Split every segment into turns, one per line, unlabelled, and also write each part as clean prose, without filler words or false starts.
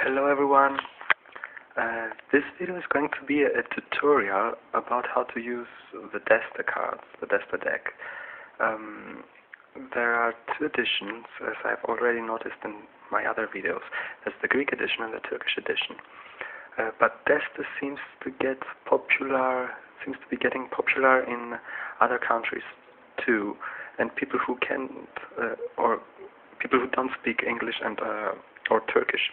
Hello everyone. This video is going to be a tutorial about how to use the Deste cards, the Deste deck. There are two editions, as I've already noticed in my other videos. There's the Greek edition and the Turkish edition. But Deste seems to be getting popular in other countries too, and people who can't or people who don't speak English and or Turkish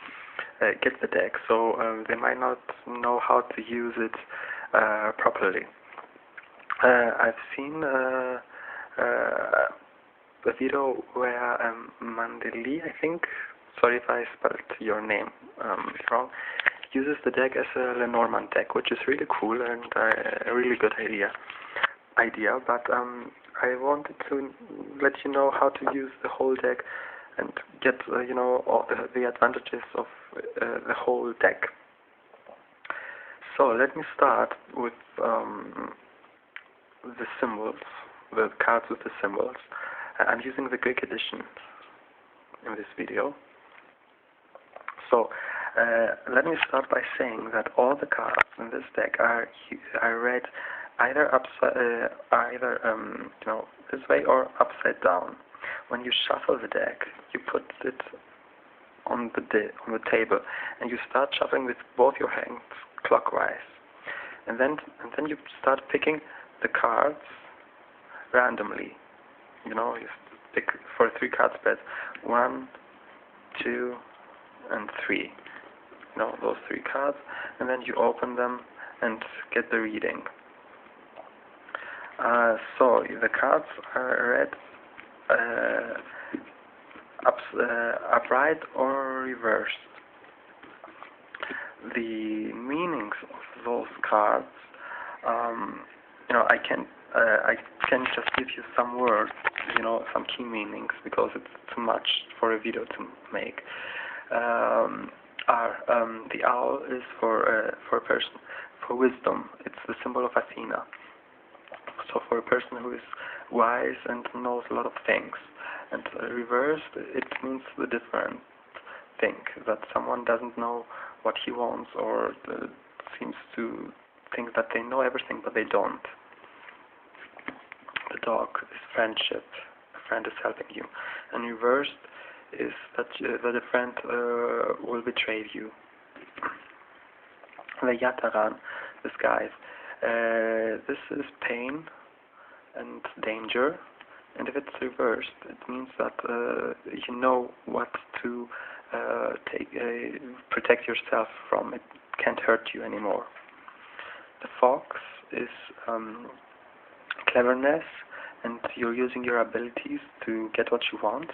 get the deck, so they might not know how to use it properly. I've seen a video where Mandeli, I think, sorry if I spelled your name wrong, uses the deck as a Lenormand deck, which is really cool and a really good idea. But I wanted to let you know how to use the whole deck and get all the advantages of the whole deck. So let me start with the symbols, the cards with the symbols. I'm using the Greek edition in this video. So let me start by saying that all the cards in this deck are read either this way or upside down. When you shuffle the deck, you put it on the table, and you start shuffling with both your hands clockwise, and then you start picking the cards randomly. You pick for a 3-card spread 1, 2, and 3. Those 3 cards, and then you open them and get the reading. So the cards are read upright or reversed. The meanings of those cards, I can just give you some words, some key meanings, because it's too much for a video to make. The owl is for a person, for wisdom. It's the symbol of Athena. So for a person who is wise and knows a lot of things. And reversed, it means the different thing, that someone doesn't know what he wants, or seems to think that they know everything, but they don't. The dog is friendship. A friend is helping you. And reversed is that a friend will betray you. The Yataran, the skies. This is pain and danger, and if it's reversed, it means that you know what to protect yourself from. It can't hurt you anymore. The fox is cleverness, and you're using your abilities to get what you want.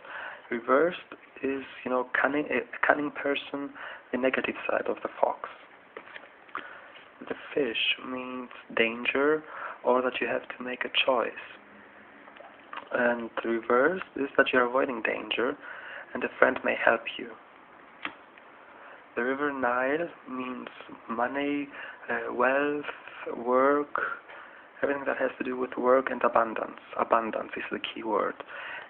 Reversed is, cunning, a cunning person, the negative side of the fox. The fish means danger, or that you have to make a choice. And the reverse is that you're avoiding danger, and a friend may help you. The river Nile means money, wealth, work, everything that has to do with work and abundance. Abundance is the key word.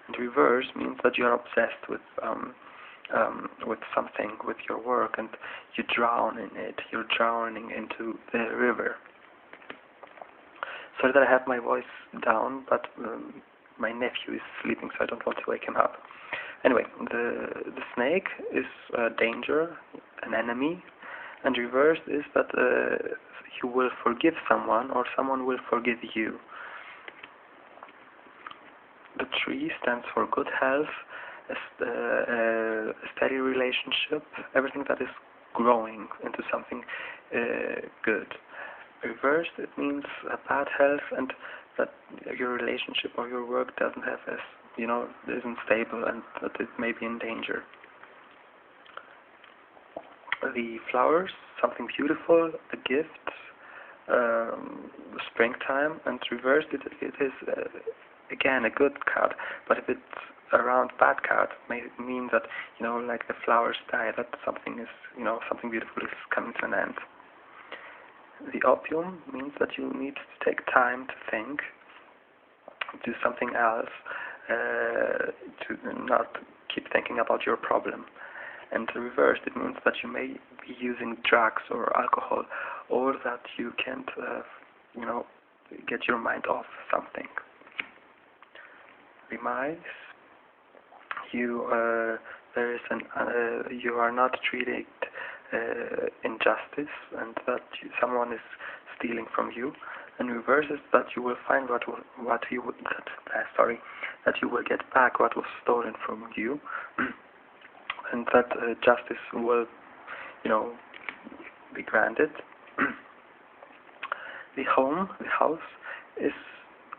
And reverse means that you're obsessed with something, with your work, and you drown in it. You're drowning into the river. Sorry that I have my voice down, but my nephew is sleeping, so I don't want to wake him up. Anyway, the snake is danger, an enemy, and reversed is that you will forgive someone, or someone will forgive you. The tree stands for good health, a steady relationship, everything that is growing into something good. Reversed, it means bad health, and that your relationship or your work doesn't have isn't stable, and that it may be in danger. The flowers, something beautiful, a gift, springtime, and reversed, it is again a good card, but if it's around bad card, it may mean that like the flowers die, that something is something beautiful is coming to an end. The opium means that you need to take time to think, do something else, to not keep thinking about your problem. And reversed, it means that you may be using drugs or alcohol, or that you can't, get your mind off something. Demise, you are not treated injustice, and that someone is stealing from you. And reverse is that you will find that you will get back what was stolen from you, and that justice will, be granted. The house, is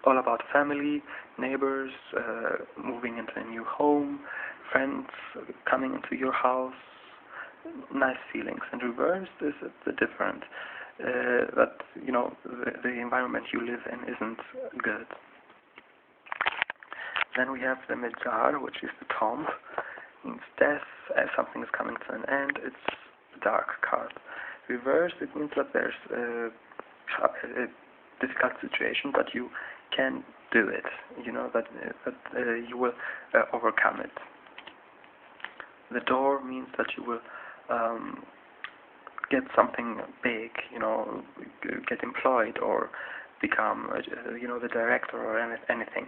all about family, neighbors, moving into a new home, friends coming into your house, nice feelings. And reversed is the different, that the environment you live in isn't good. Then we have the Midgar, which is the tomb. Means death, as something is coming to an end. It's the dark card. Reversed, it means that there's a difficult situation, but you can do it. That you will overcome it. The door means that you will get something big, get employed or become, the director or anything.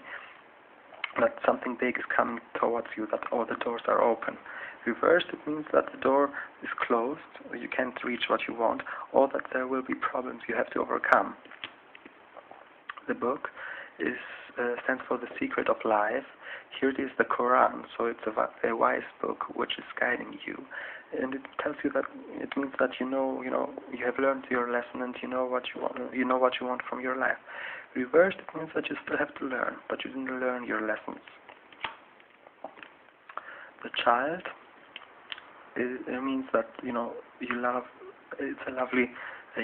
That something big is coming towards you, that all the doors are open. Reversed, it means that the door is closed, you can't reach what you want, or that there will be problems you have to overcome. The book stands for the secret of life. Here it is the Quran, so it's a wise book which is guiding you, and it tells you that it means that you have learned your lesson and you know what you want from your life. Reversed, it means that you still have to learn, but you didn't learn your lessons. The child, it means that you love. It's a lovely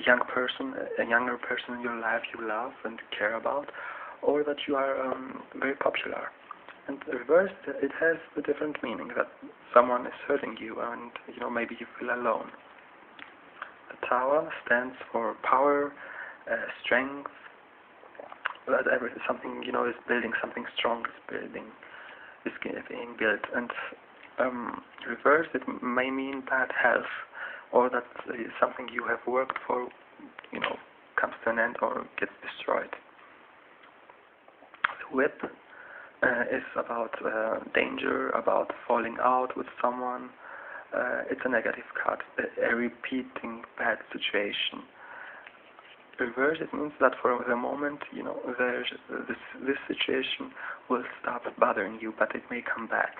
younger person in your life you love and care about, or that you are very popular. And reversed, it has the different meaning, that someone is hurting you and maybe you feel alone. The tower stands for power, strength, that something is building, something strong is being built. And reversed, it may mean bad health, or that something you have worked for comes to an end or gets destroyed. The whip is about danger, about falling out with someone. It's a negative card, a repeating bad situation. Reverse, it means that for the moment, there's this situation will stop bothering you, but it may come back.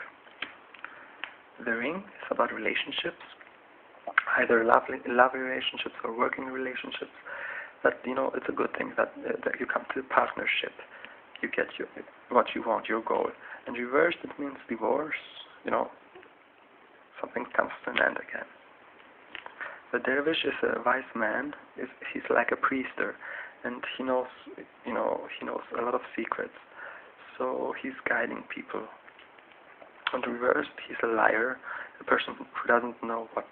The ring is about relationships, either love relationships or working relationships. That it's a good thing that you come to a partnership. You get what you want, your goal. And reversed, it means divorce. Something comes to an end again. The dervish is a wise man. He's like a priester, and he knows a lot of secrets. So he's guiding people. And reversed, he's a liar, a person who doesn't know what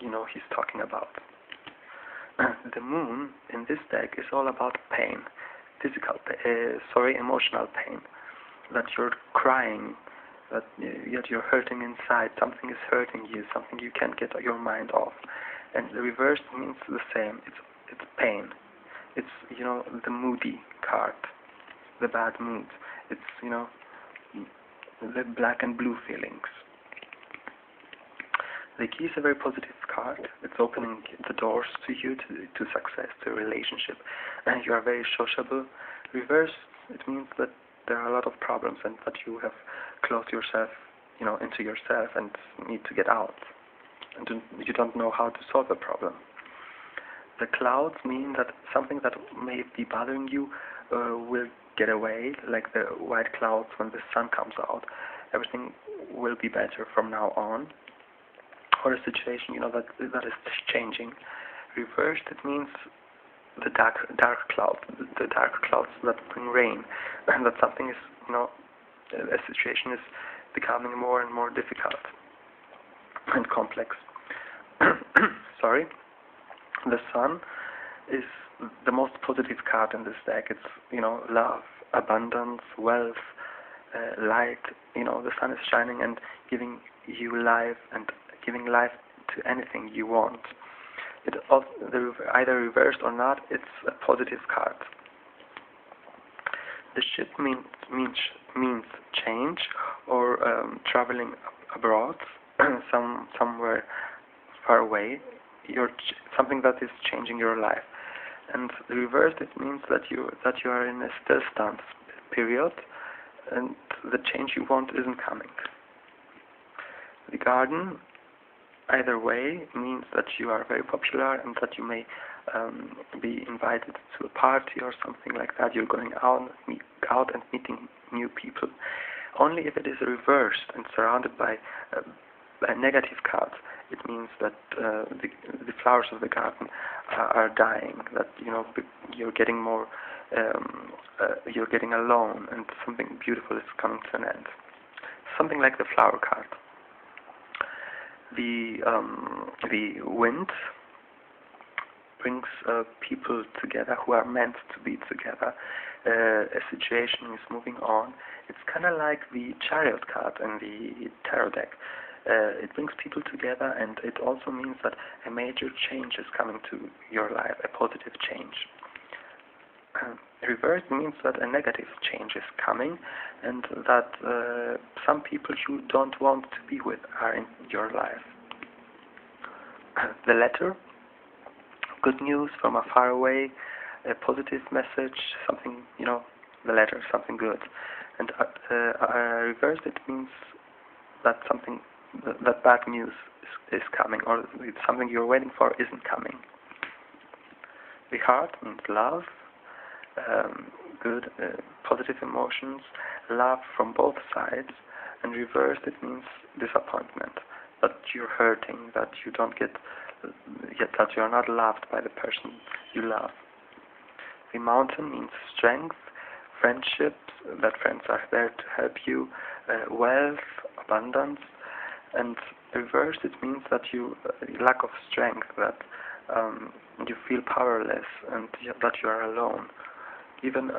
he's talking about. The moon in this deck is all about pain, emotional pain. That you're crying, that yet you're hurting inside. Something is hurting you, something you can't get your mind off. And the reverse means the same. It's pain. It's the moody card, the bad mood. It's the black and blue feelings. The key is a very positive card. It's opening the doors to you, to success, to a relationship, and you are very sociable. Reverse, it means that there are a lot of problems and that you have closed yourself, into yourself and need to get out, and you don't know how to solve a problem. The clouds mean that something that may be bothering you will get away, like the white clouds when the sun comes out. Everything will be better from now on. Or a situation, that is changing. Reversed, it means the dark clouds, the dark clouds that bring rain, and that something is, a situation is becoming more and more difficult and complex. Sorry. The sun is the most positive card in this deck. It's, love, abundance, wealth, light. The sun is shining and giving you life and giving life to anything you want. It also, either reversed or not, it's a positive card. The ship means change or traveling abroad, somewhere far away. Something that is changing your life. And the reverse, it means that you are in a still stance period, and the change you want isn't coming. The garden, either way, means that you are very popular and that you may be invited to a party or something like that. You're going out and meeting new people. Only if it is reversed and surrounded by negative cards, it means that the flowers of the garden are dying. That you're getting more, you're getting alone, and something beautiful is coming to an end. Something like the flower card. The wind brings people together who are meant to be together. A situation is moving on. It's kind of like the chariot card in the tarot deck. It brings people together, and it also means that a major change is coming to your life, a positive change. Reverse means that a negative change is coming, and that some people you don't want to be with are in your life. The letter, good news from afar away, a positive message, something, the letter, something good. And reverse, it means that that bad news is coming, or something you're waiting for isn't coming. The heart means love, good, positive emotions, love from both sides. And reversed, it means disappointment, that you're hurting, that you don't get, that you're not loved by the person you love. The mountain means strength, friendships, that friends are there to help you, wealth, abundance. And reversed, it means that you lack of strength, that you feel powerless, and that you are alone. Even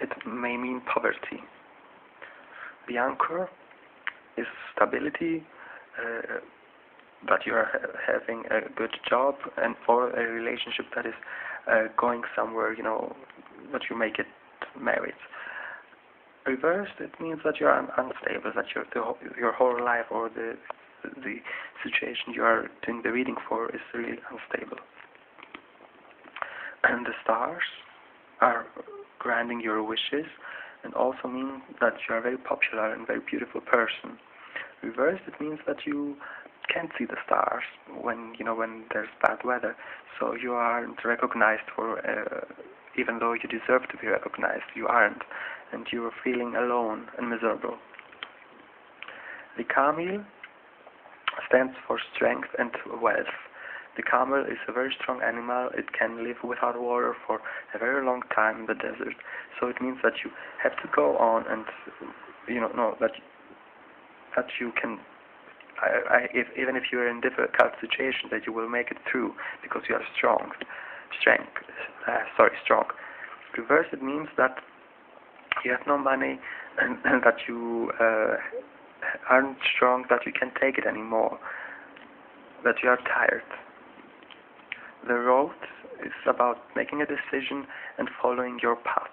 it may mean poverty. The anchor is stability, that you are having a good job, and or a relationship that is going somewhere, that you may get married. Reversed, it means that you are unstable, that your whole life or the situation you are doing the reading for is really unstable. And the stars are granting your wishes, and also mean that you are a very popular and very beautiful person. Reversed, it means that you can't see the stars when there's bad weather, so you aren't recognized for, even though you deserve to be recognized, you aren't, and you're feeling alone and miserable. The camel stands for strength and wealth. The camel is a very strong animal. It can live without water for a very long time in the desert. So it means that you have to go on, and that you can, even if you are in difficult situation, that you will make it through because you are strong. Strong. Reverse, it means that you have no money, and that you aren't strong, that you can't take it anymore, that you are tired. The road is about making a decision and following your path,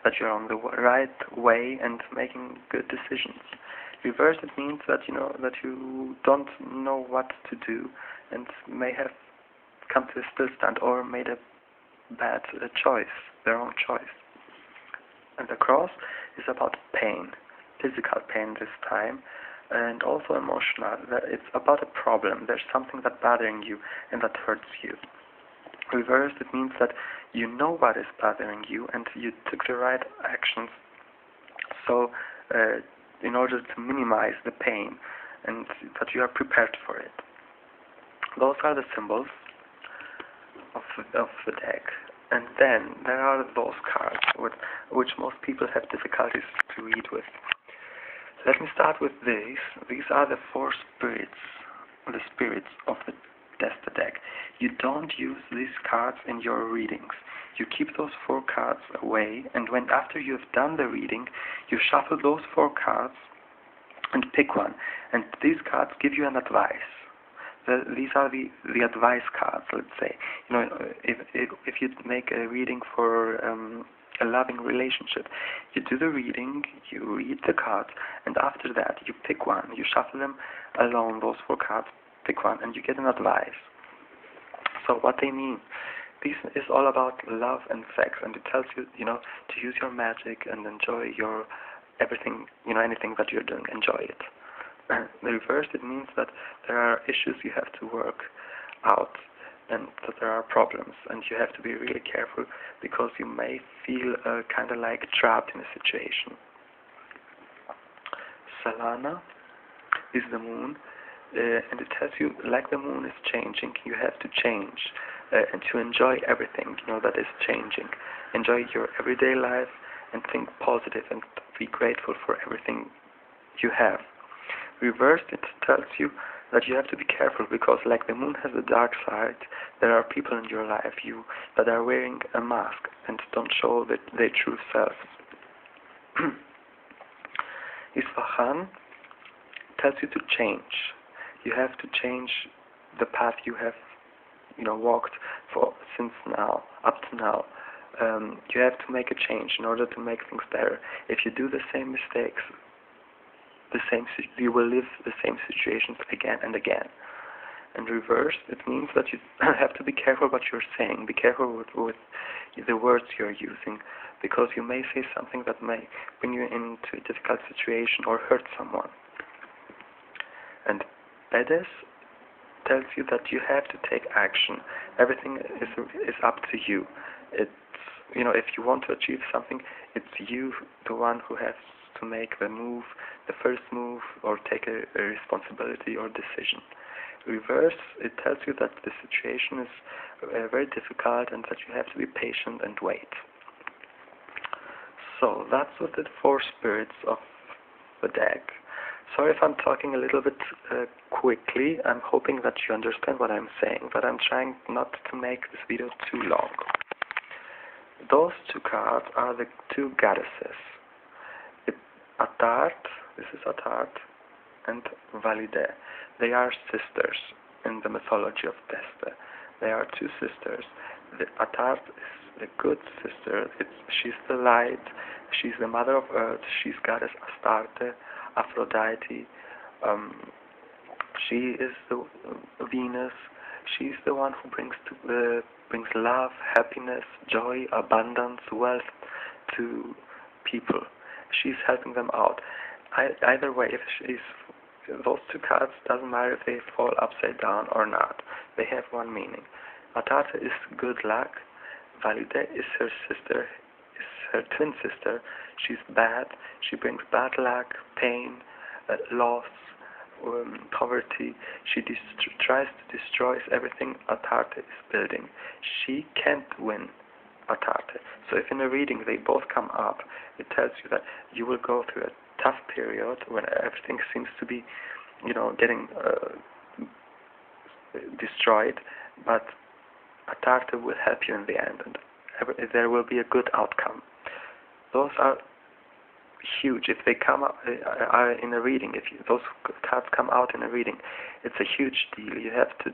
that you're on the right way and making good decisions. Reverse, it means that that you don't know what to do and may have come to a stillstand or made a bad choice, the wrong choice. And the cross is about pain, physical pain this time, and also emotional. It's about a problem. There's something that's bothering you and that hurts you. Reversed, it means that you know what is bothering you and you took the right actions, so in order to minimize the pain, and that you are prepared for it. Those are the symbols of the deck. And then there are those cards which most people have difficulties to read with. Let me start with these. These are the four spirits, the spirits of the Deste deck. You don't use these cards in your readings. You keep those four cards away, and after you've done the reading, you shuffle those four cards and pick one. And these cards give you an advice. These are the advice cards, let's say. If you make a reading for a loving relationship, you do the reading, you read the cards, and after that you pick one. You shuffle them alone, those 4 cards, pick one, and you get an advice. So what they mean, this is all about love and sex, and it tells you, to use your magic and enjoy your everything, anything that you're doing, enjoy it. The reverse, it means that there are issues you have to work out, and that there are problems, and you have to be really careful because you may feel kind of like trapped in a situation. Salana is the moon, and it tells you, like the moon is changing, you have to change and to enjoy everything that is changing. Enjoy your everyday life and think positive and be grateful for everything you have. Reversed, it tells you that you have to be careful because, like the moon has a dark side, there are people in your life that are wearing a mask and don't show their true selves. Isfahan tells you to change. You have to change the path you have, walked since now up to now. You have to make a change in order to make things better. If you do the same mistakes, you will live the same situations again and again. And reversed, it means that you have to be careful what you're saying. Be careful with the words you're using, because you may say something that may bring you into a difficult situation or hurt someone. And Deste tells you that you have to take action. Everything is up to you. It's if you want to achieve something, it's you, the one who has to make the move, the first move, or take a responsibility or decision. Reverse, it tells you that the situation is very difficult and that you have to be patient and wait. So that's with the 4 spirits of the deck. Sorry if I'm talking a little bit quickly. I'm hoping that you understand what I'm saying, but I'm trying not to make this video too long. Those 2 cards are the 2 goddesses. Atart, this is Atart, and Valide. They are sisters in the mythology of Deste. They are 2 sisters. The Atart is a good sister. She's the light. She's the mother of earth. She's goddess Astarte, Aphrodite. She is the Venus. She's the one who brings love, happiness, joy, abundance, wealth to people. She's helping them out. Either way, those 2 cards, doesn't matter if they fall upside down or not. They have one meaning. Atarte is good luck. Valide is her sister, is her twin sister. She's bad. She brings bad luck, pain, loss, poverty. She tries to destroy everything Atarte is building. She can't win Atarte. So if in a reading they both come up, it tells you that you will go through a tough period when everything seems to be, getting destroyed, but Atarte will help you in the end, and there will be a good outcome. Those are huge. If they come up in a reading, those cards come out in a reading, it's a huge deal. You have to,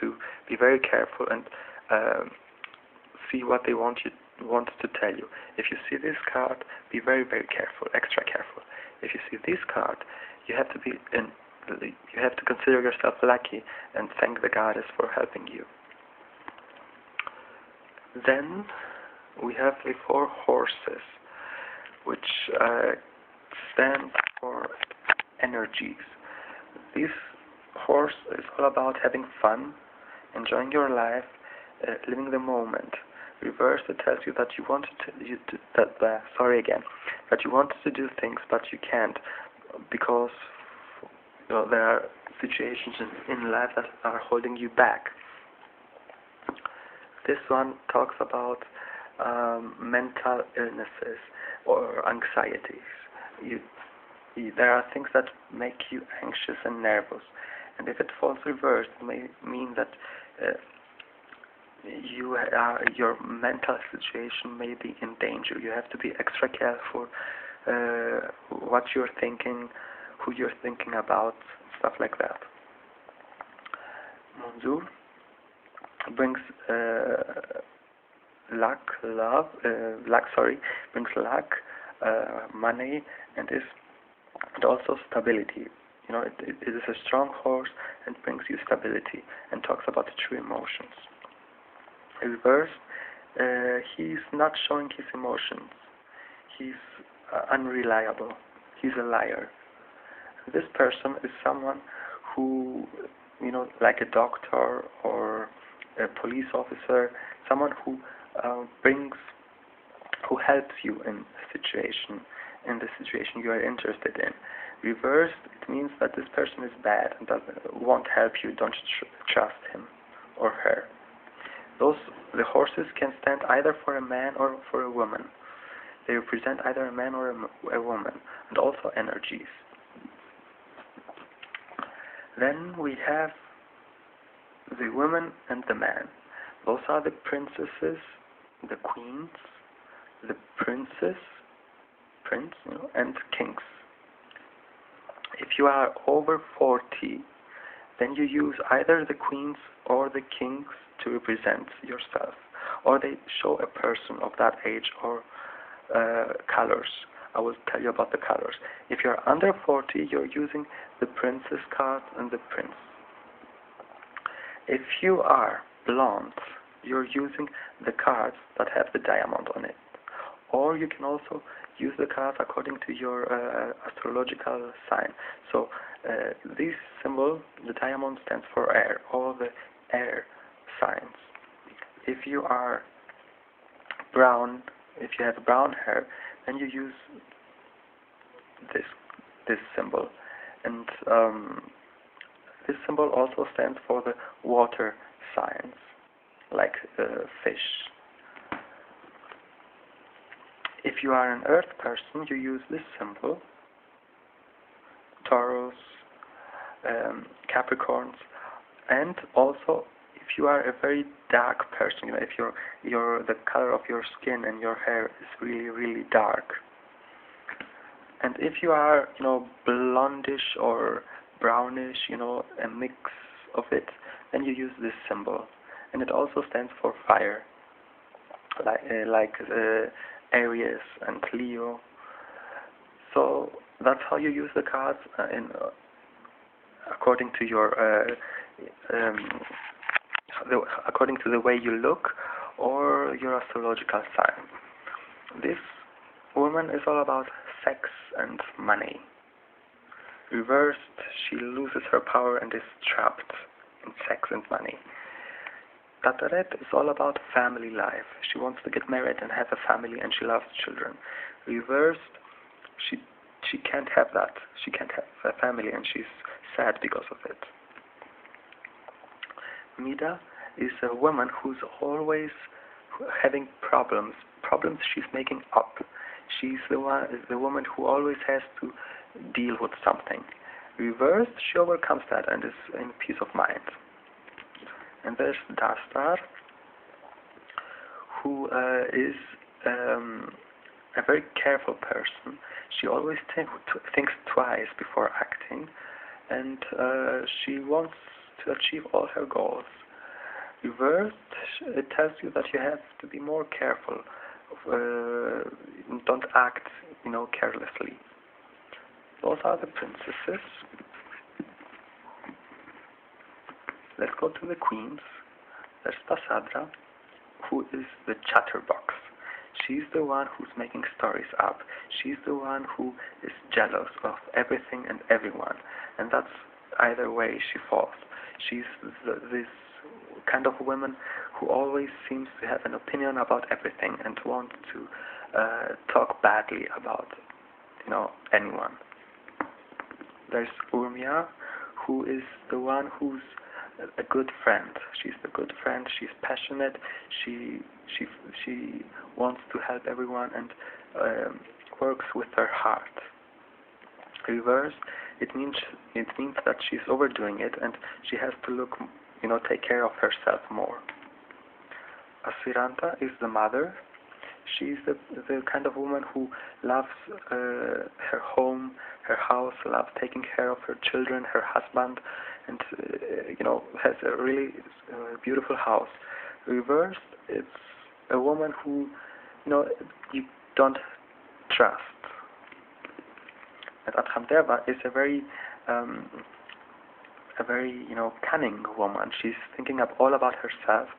to be very careful and see what they want to tell you. If you see this card, be very, very careful, extra careful. If you see this card, you have to consider yourself lucky and thank the goddess for helping you. Then we have the 4 horses, which stand for energies. This horse is all about having fun, enjoying your life, living the moment. Reverse, it tells you that you wanted that you wanted to do things but you can't because there are situations in life that are holding you back. This one talks about mental illnesses or anxieties. There are things that make you anxious and nervous, and if it falls reversed, it may mean that your mental situation may be in danger. You have to be extra careful what you're thinking, who you're thinking about, stuff like that. Munzur brings brings luck, money, and also stability. It is a strong horse and brings you stability and talks about the true emotions. Reverse, he's not showing his emotions. He's unreliable. He's a liar. This person is someone who, like a doctor or a police officer, someone who helps you in the situation you are interested in. Reversed, it means that this person is bad and won't help you. Don't trust him or her. The horses can stand either for a man or for a woman. They represent either a man or a woman, and also energies. Then we have the woman and the man. Those are the princesses, the queens, the prince, and kings. If you are over 40, then you use either the queens or the kings to represent yourself, or they show a person of that age, or colors. I will tell you about the colors. If you're under 40, you're using the princess card and the prince. If you are blonde, you're using the cards that have the diamond on it. Or you can also use the cards according to your astrological sign. So this symbol, the diamond, stands for air, all the air signs. If you are brown, if you have brown hair, then you use this symbol. And this symbol also stands for the water signs, like fish. If you are an earth person, you use this symbol, Taurus, Capricorns, and also if you are a very dark person, if the color of your skin and your hair is really, really dark. And if you are, blondish or brownish, a mix of it, then you use this symbol. And it also stands for fire, like Aries and Leo. So that's how you use the cards according to your according to the way you look or your astrological sign. This woman is all about sex and money. Reversed, she loses her power and is trapped in sex and money. Tataret is all about family life. She wants to get married and have a family, and she loves children. Reversed, she can't have that. She can't have a family, and she's sad because of it. Mida is a woman who's always having problems she's making up. She's the woman who always has to deal with something. Reversed, she overcomes that and is in peace of mind. And there's Dastar, who is a very careful person. She always thinks twice before acting, and she wants to achieve all her goals. Reversed, it tells you that you have to be more careful. Don't act, carelessly. Those are the princesses. Let's go to the queens. There's Pasadra, who is the chatterbox. She's the one who's making stories up. She's the one who is jealous of everything and everyone. And that's either way she falls. She's this kind of woman who always seems to have an opinion about everything and wants to talk badly about, anyone. There's Urmia, who is the one who's a good friend. She's the good friend. She's passionate. She wants to help everyone and works with her heart. Reverse, it means that she's overdoing it and she has to look, take care of herself more. Asiranta is the mother. She's the kind of woman who loves her home, her house, loves taking care of her children, her husband, and has a really beautiful house. Reversed, it's a woman who you don't trust. And Adhamdeva is a very cunning woman. She's thinking up all about herself.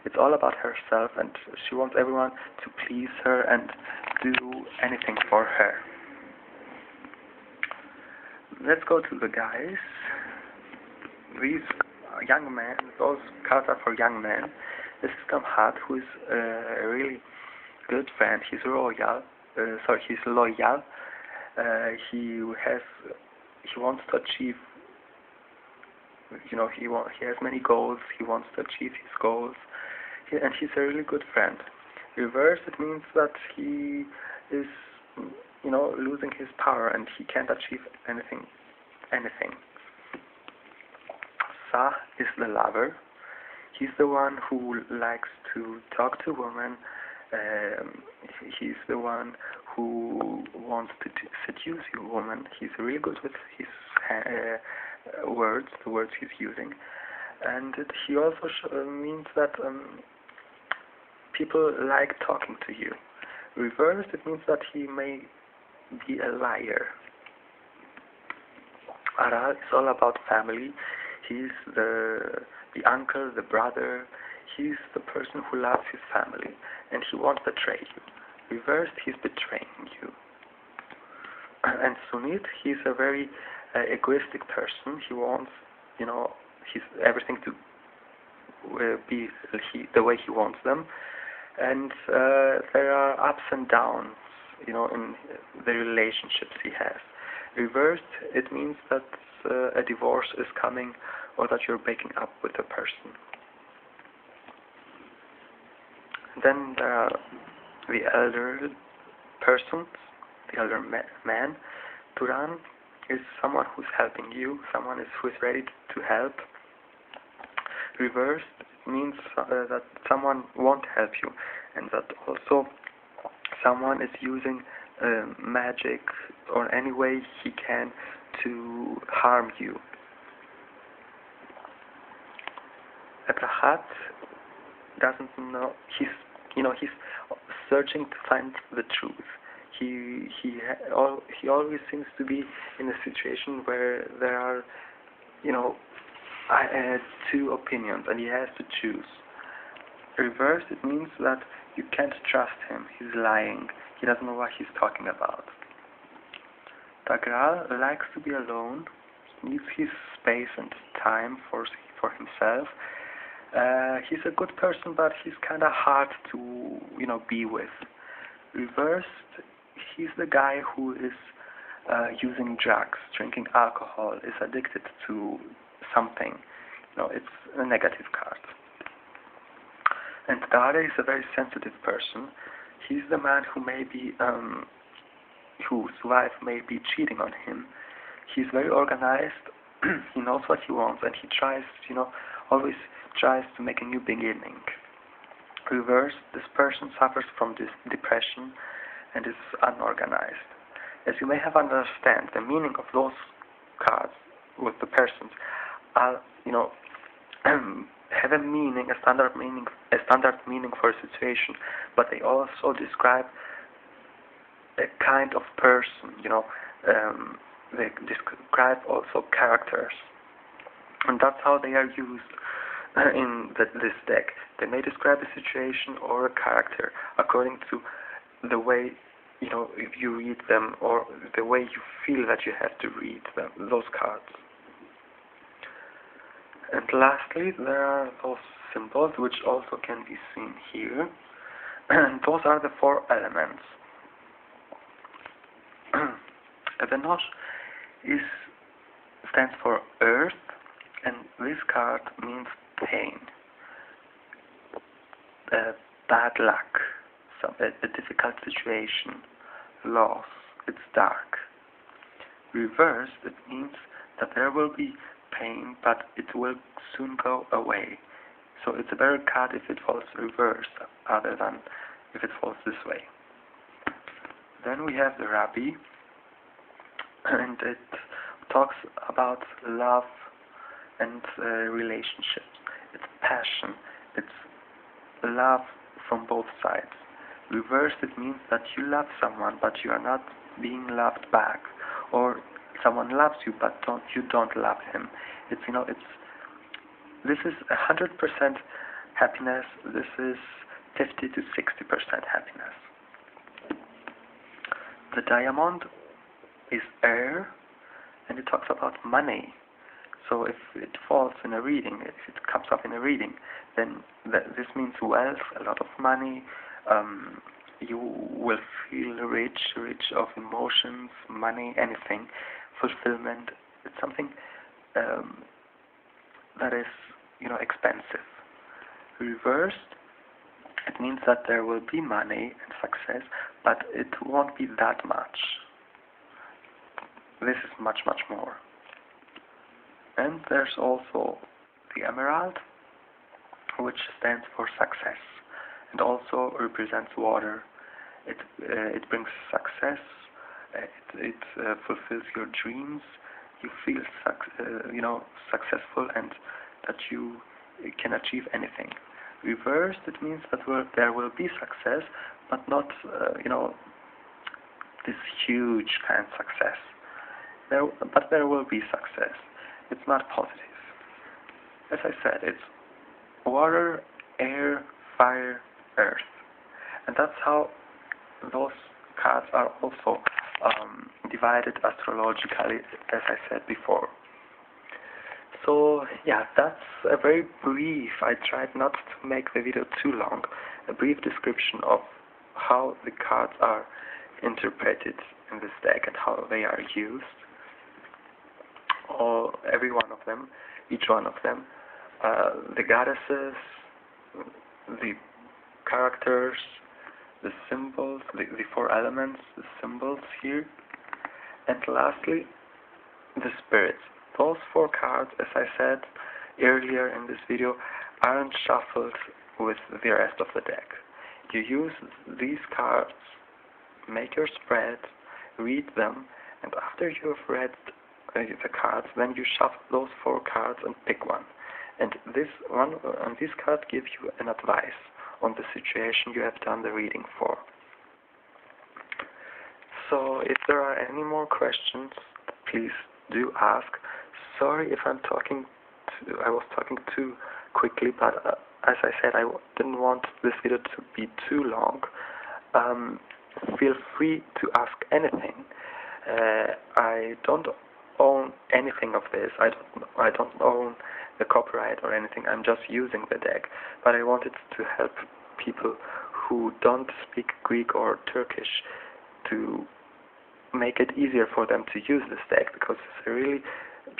It's all about herself, and she wants everyone to please her and do anything for her. Let's go to the guys. These young men, those cards are for young men. This is Kamhat, who is a really good friend. He's loyal. He's loyal. He wants to achieve. He has many goals. He wants to achieve his goals, and he's a really good friend. Reverse, it means that he is, losing his power and he can't achieve anything. Sa is the lover. He's the one who likes to talk to women. He's the one who wants to seduce you, woman. He's really good with his words, the words he's using, and he also means that people like talking to you. Reversed, it means that he may be a liar. Aral is all about family. He's the uncle, the brother. He's the person who loves his family, and he won't betray you. Reversed, he's betraying you. And Sunit, he's a very egoistic person. He wants, everything to be the way he wants them. And there are ups and downs, in the relationships he has. Reversed, it means that a divorce is coming, or that you're breaking up with a person. Then there are the elder persons, the elder man. Turan is someone who's helping you, someone who is ready to help. Reversed means that someone won't help you, and that also someone is using magic or any way he can to harm you. Abrahat doesn't know. He's searching to find the truth. He always seems to be in a situation where there are two opinions and he has to choose. Reversed, it means that you can't trust him. He's lying. He doesn't know what he's talking about. Tagral likes to be alone. He needs his space and time for himself. He's a good person, but he's kind of hard to be with. Reversed, he's the guy who is using drugs, drinking alcohol, is addicted to something. It's a negative card. And Dare is a very sensitive person. He's the man who whose wife may be cheating on him. He's very organized. He knows what he wants, and he tries, always tries to make a new beginning. Reversed, this person suffers from this depression and is unorganized. As you may have understand, the meaning of those cards with the persons are, have a meaning, a standard meaning for a situation, but they also describe a kind of person. They describe also characters, and that's how they are used in this deck. They may describe a situation or a character according to the way if you read them, or the way you feel that you have to read them, those cards. And lastly, there are those symbols which also can be seen here, and those are the 4 elements. Evenosh stands for earth, and this card means pain, bad luck, a difficult situation, loss. It's dark. Reversed, it means that there will be pain, but it will soon go away. So it's a better card if it falls reversed, other than if it falls this way. Then we have the Rabbi, and it talks about love and relationships. It's passion. It's love from both sides. Reversed, it means that you love someone, but you are not being loved back, or someone loves you, but you don't love him. This is 100% happiness. This is 50 to 60% happiness. The diamond is air, and it talks about money. So if it falls in a reading, if it comes up in a reading, then this means wealth, a lot of money. You will feel rich of emotions, money, anything, fulfillment. It's something that is, expensive. Reversed, it means that there will be money and success, but it won't be that much. This is much, much more. And there's also the emerald, which stands for success and also represents water. It brings success. It fulfills your dreams. You feel successful, and that you can achieve anything. Reversed, it means that there will be success, but not this huge kind of success. But there will be success. It's not positive. As I said, it's water, air, fire, earth. And that's how those cards are also divided astrologically, as I said before. So yeah, that's a very brief, I tried not to make the video too long, a brief description of how the cards are interpreted in this deck and how they are used. Every one of them, each one of them, the goddesses, the characters, the symbols, the four elements, the symbols here, and lastly, the spirits. Those four cards, as I said earlier in this video, aren't shuffled with the rest of the deck. You use these cards, make your spread, read them, and after you've read the cards, then you shuffle those four cards and pick one. And this card gives you an advice on the situation you have done the reading for. So if there are any more questions, please do ask. Sorry if I was talking too quickly, but as I said, I didn't want this video to be too long. Feel free to ask anything. I don't own anything of this. I don't own the copyright or anything. I'm just using the deck, but I wanted to help people who don't speak Greek or Turkish to make it easier for them to use this deck, because it's a really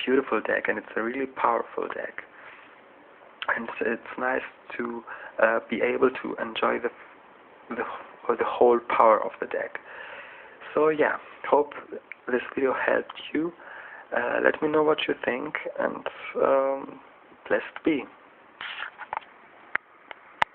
beautiful deck and it's a really powerful deck, and it's nice to be able to enjoy the whole power of the deck. So yeah, hope this video helped you. Let me know what you think, and blessed be.